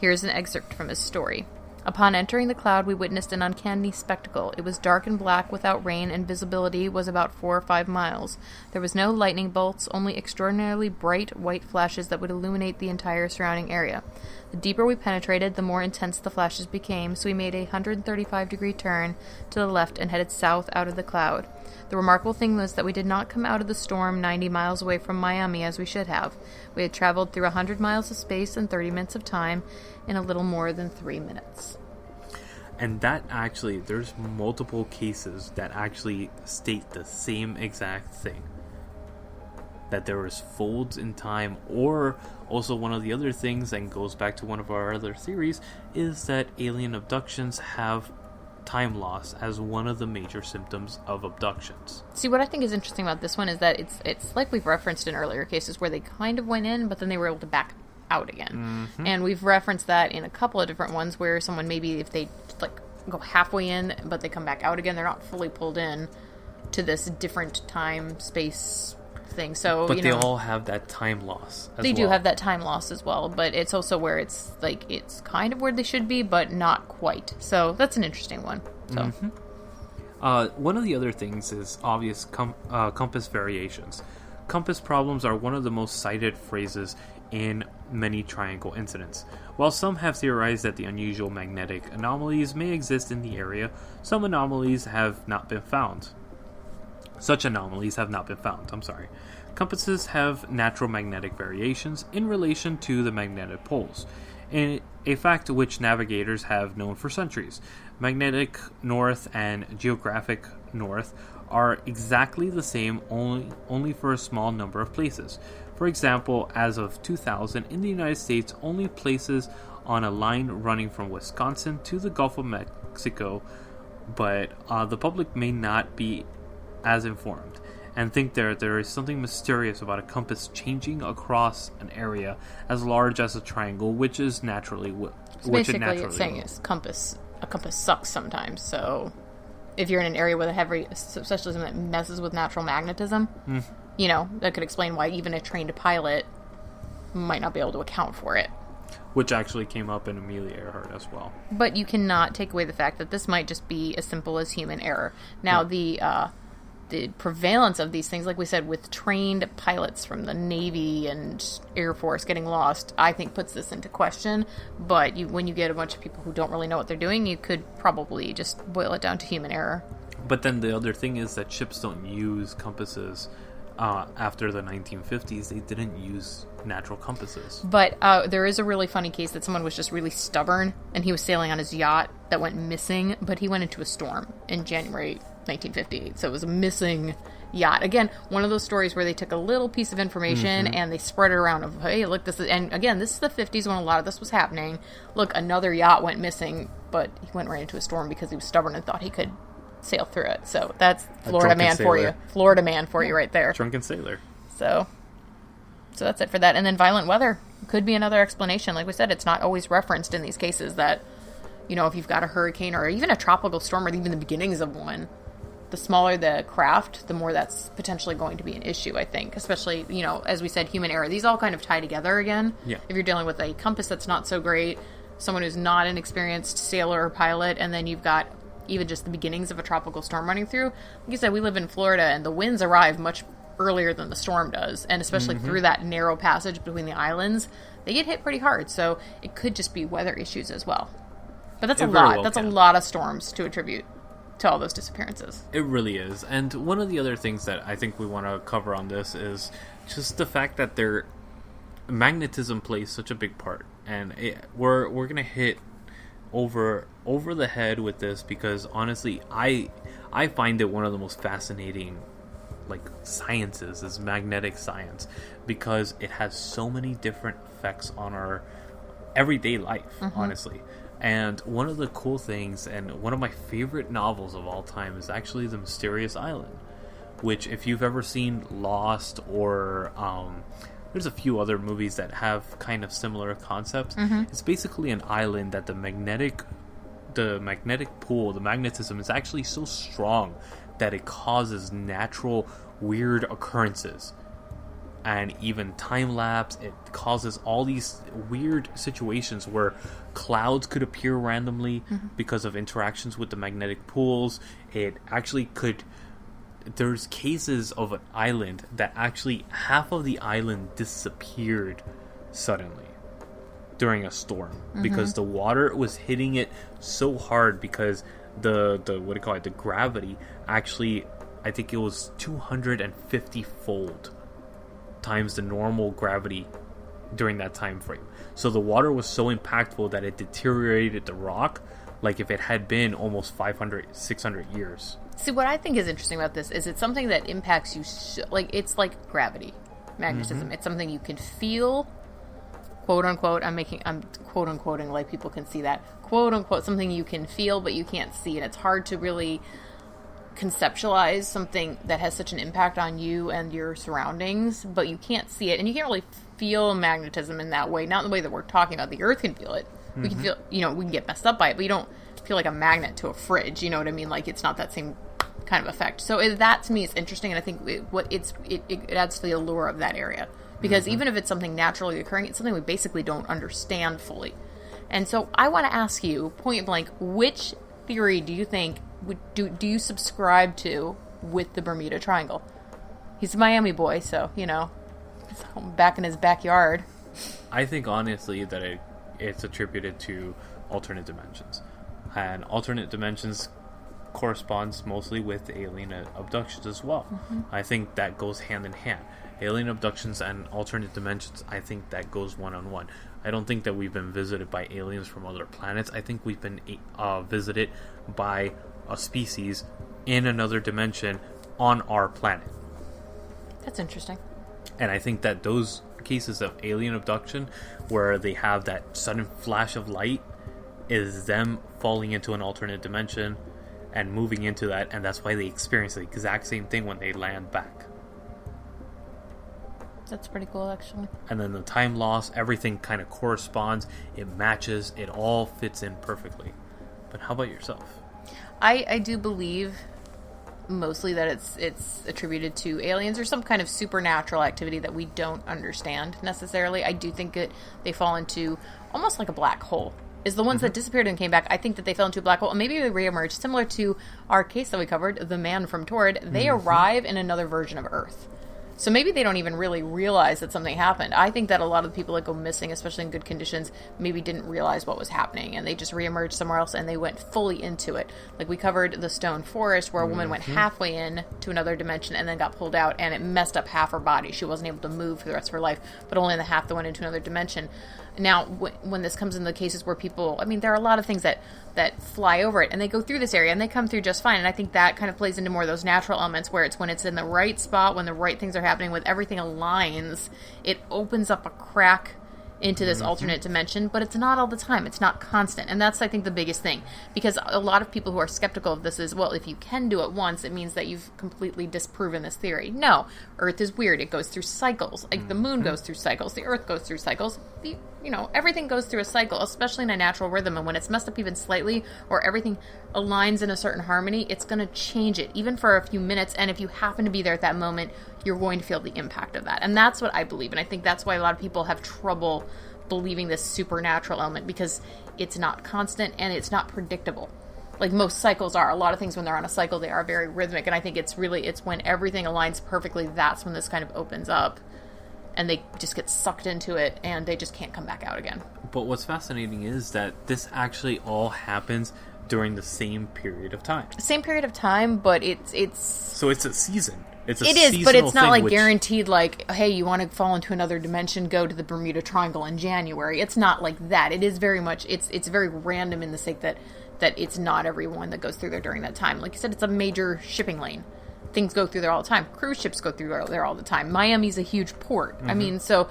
Here's an excerpt from his story. Upon entering the cloud, we witnessed an uncanny spectacle. It was dark and black without rain, and visibility was about 4 or 5 miles. There was no lightning bolts, only extraordinarily bright white flashes that would illuminate the entire surrounding area. The deeper we penetrated, the more intense the flashes became, so we made a 135-degree turn to the left and headed south out of the cloud. The remarkable thing was that we did not come out of the storm 90 miles away from Miami as we should have. We had traveled through 100 miles of space in 30 minutes of time in a little more than 3 minutes. And that actually, there's multiple cases that actually state the same exact thing. That there was folds in time, or also one of the other things, and goes back to one of our other theories, is that alien abductions have time loss as one of the major symptoms of abductions. See, what I think is interesting about this one is that it's like we've referenced in earlier cases where they kind of went in, but then they were able to back out again. And we've referenced that in a couple of different ones where someone maybe if they like go halfway in but they come back out again, they're not fully pulled in to this different time space thing. So but they all have that time loss as they do have that time loss as well, but it's also where it's like it's kind of where they should be but not quite. So that's an interesting one. So one of the other things is obvious compass variations. Compass problems are one of the most cited phrases in many triangle incidents. While some have theorized that the unusual magnetic anomalies may exist in the area, some anomalies have not been found. Such anomalies have not been found. Compasses have natural magnetic variations in relation to the magnetic poles, a fact which navigators have known for centuries. Magnetic north and geographic north are exactly the same, only for a small number of places. For example, as of 2000, in the United States, only places on a line running from Wisconsin to the Gulf of Mexico, but the public may not be as informed and think there is something mysterious about a compass changing across an area as large as a triangle, which is naturally it's saying a compass sucks sometimes. So if you're in an area with a heavy, especially something that messes with natural magnetism, that could explain why even a trained pilot might not be able to account for it. Which actually came up in Amelia Earhart as well. But you cannot take away the fact that this might just be as simple as human error. Now, the prevalence of these things, like we said, with trained pilots from the Navy and Air Force getting lost, I think puts this into question. But when you get a bunch of people who don't really know what they're doing, you could probably just boil it down to human error. But then the other thing is that ships don't use compasses. After the 1950s, they didn't use natural compasses. But there is a really funny case that someone was just really stubborn, and he was sailing on his yacht that went missing, but he went into a storm in January 1958, so it was a missing yacht. Again, one of those stories where they took a little piece of information and they spread it around of, hey, look, this is, and again, this is the 50s when a lot of this was happening. Look, another yacht went missing, but he went right into a storm because he was stubborn and thought he could sail through it. So that's Florida man for you. Florida man for you right there. Drunken sailor. So that's it for that. And then violent weather could be another explanation. Like we said, it's not always referenced in these cases that, if you've got a hurricane or even a tropical storm or even the beginnings of one, the smaller the craft, the more that's potentially going to be an issue, I think. Especially, as we said, human error. These all kind of tie together again. Yeah. If you're dealing with a compass that's not so great, someone who's not an experienced sailor or pilot, and then you've got even just the beginnings of a tropical storm running through. Like you said, we live in Florida, and the winds arrive much earlier than the storm does, and especially through that narrow passage between the islands, they get hit pretty hard. So it could just be weather issues as well. But that's a lot. That's a lot of storms to attribute to all those disappearances. It really is. And one of the other things that I think we want to cover on this is just the fact that magnetism plays such a big part. And we're going to hit over the head with this because honestly, I find it one of the most fascinating sciences is magnetic science, because it has so many different effects on our everyday life, honestly. And one of the cool things, and one of my favorite novels of all time, is actually The Mysterious Island, which, if you've ever seen Lost, or there's a few other movies that have kind of similar concepts. It's basically an island that the magnetic pool, the magnetism, is actually so strong that it causes natural weird occurrences. And even time lapse, it causes all these weird situations where clouds could appear randomly because of interactions with the magnetic pools. It actually could. There's cases of an island that actually half of the island disappeared suddenly during a storm because the water was hitting it so hard because the gravity actually, I think it was 250 fold times the normal gravity during that time frame. So the water was so impactful that it deteriorated the rock like if it had been almost 500-600 years. See, what I think is interesting about this is it's something that impacts you it's like gravity, magnetism. It's something you can feel, quote unquote. I'm quote unquoting like people can see that, quote unquote, something you can feel but you can't see, and it's hard to really conceptualize something that has such an impact on you and your surroundings, but you can't see it, and you can't really feel magnetism in that way, not in the way that we're talking about. The earth can feel it. We can feel, we can get messed up by it, but you don't feel like a magnet to a fridge, you know what I mean? Like, it's not that same kind of effect. So that to me is interesting, and I think it adds to the allure of that area, because even if it's something naturally occurring, it's something we basically don't understand fully. And so I want to ask you, point blank, which theory do you think do you subscribe to with the Bermuda Triangle? He's a Miami boy, so he's back in his backyard. I think honestly that it's attributed to alternate dimensions, and alternate dimensions corresponds mostly with alien abductions as well. I think that goes hand in hand. Alien abductions and alternate dimensions, I think that goes one-on-one. I don't think that we've been visited by aliens from other planets. I think we've been visited by a species in another dimension on our planet. That's interesting. And I think that those cases of alien abduction where they have that sudden flash of light is them falling into an alternate dimension and moving into that, and that's why they experience the exact same thing when they land back. That's pretty cool, actually. And then the time loss, everything kind of corresponds, it matches, it all fits in perfectly. But how about yourself? I do believe mostly that it's attributed to aliens or some kind of supernatural activity that we don't understand necessarily. I do think that they fall into almost like a black hole. Is the ones that disappeared and came back, I think that they fell into a black hole, and maybe they reemerged, similar to our case that we covered, the man from Tord. They arrive in another version of Earth. So maybe they don't even really realize that something happened. I think that a lot of the people that go missing, especially in good conditions, maybe didn't realize what was happening, and they just reemerged somewhere else, and they went fully into it. Like we covered the Stone Forest, where a woman went halfway in to another dimension and then got pulled out, and it messed up half her body. She wasn't able to move for the rest of her life, but only in the half that went into another dimension. Now, when this comes in the cases where people, there are a lot of things that fly over it, and they go through this area, and they come through just fine, and I think that kind of plays into more of those natural elements, where it's when it's in the right spot, when the right things are happening, when everything aligns, it opens up a crack into this alternate dimension, but it's not all the time. It's not constant, and that's, I think, the biggest thing, because a lot of people who are skeptical of this is, well, if you can do it once, it means that you've completely disproven this theory. No, Earth is weird. It goes through cycles. Like the moon goes through cycles, the Earth goes through cycles, everything goes through a cycle, especially in a natural rhythm, and when it's messed up even slightly, or everything aligns in a certain harmony, it's going to change it, even for a few minutes, and if you happen to be there at that moment, you're going to feel the impact of that. And that's what I believe, and I think that's why a lot of people have trouble believing this supernatural element, because it's not constant and it's not predictable. like most cycles are. A lot of things when they're on a cycle, they are very rhythmic, and I think it's when everything aligns perfectly, that's when this kind of opens up, and they just get sucked into it, and they just can't come back out again. But what's fascinating is that this actually all happens during the same period of time. Same period of time, but it's so it's a season. It is, but it's not like guaranteed. Like, hey, you want to fall into another dimension? Go to the Bermuda Triangle in January. It's not like that. It is very much. It's very random in the sake that it's not everyone that goes through there during that time. Like you said, it's a major shipping lane. Things go through there all the time. Cruise ships go through there all the time. Miami's a huge port. I mean, so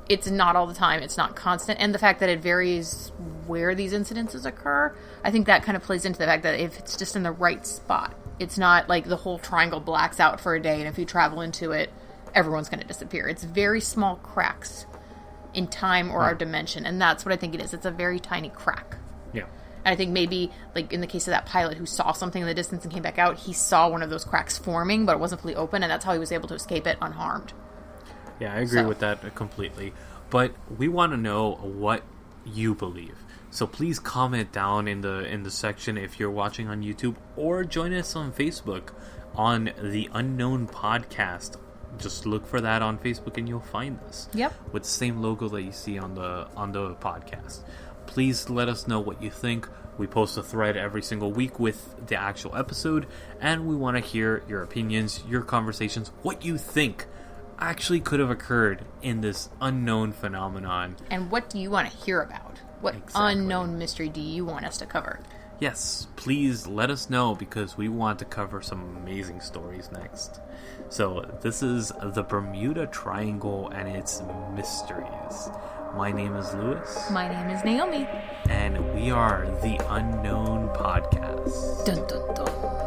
it's not all the time. It's not constant. And the fact that it varies where these incidences occur, I think that kind of plays into the fact that if it's just in the right spot, it's not like the whole triangle blacks out for a day, and if you travel into it, everyone's going to disappear. It's very small cracks in time or our dimension, and that's what I think it is. It's a very tiny crack. Yeah. And I think maybe, like in the case of that pilot who saw something in the distance and came back out, he saw one of those cracks forming, but it wasn't fully open, and that's how he was able to escape it unharmed. Yeah, I agree with that completely. But we want to know what you believe. So please comment down in the section if you're watching on YouTube, or join us on Facebook on the Unknown Podcast. Just look for that on Facebook and you'll find us. Yep. With the same logo that you see on the podcast. Please let us know what you think. We post a thread every single week with the actual episode, and we want to hear your opinions, your conversations, what you think actually could have occurred in this unknown phenomenon. And what do you want to hear about? What unknown mystery do you want us to cover? Yes, please let us know, because we want to cover some amazing stories next. So, this is the Bermuda Triangle and its mysteries. My name is Luis. My name is Naomi. And we are the Unknown Podcast. Dun dun dun.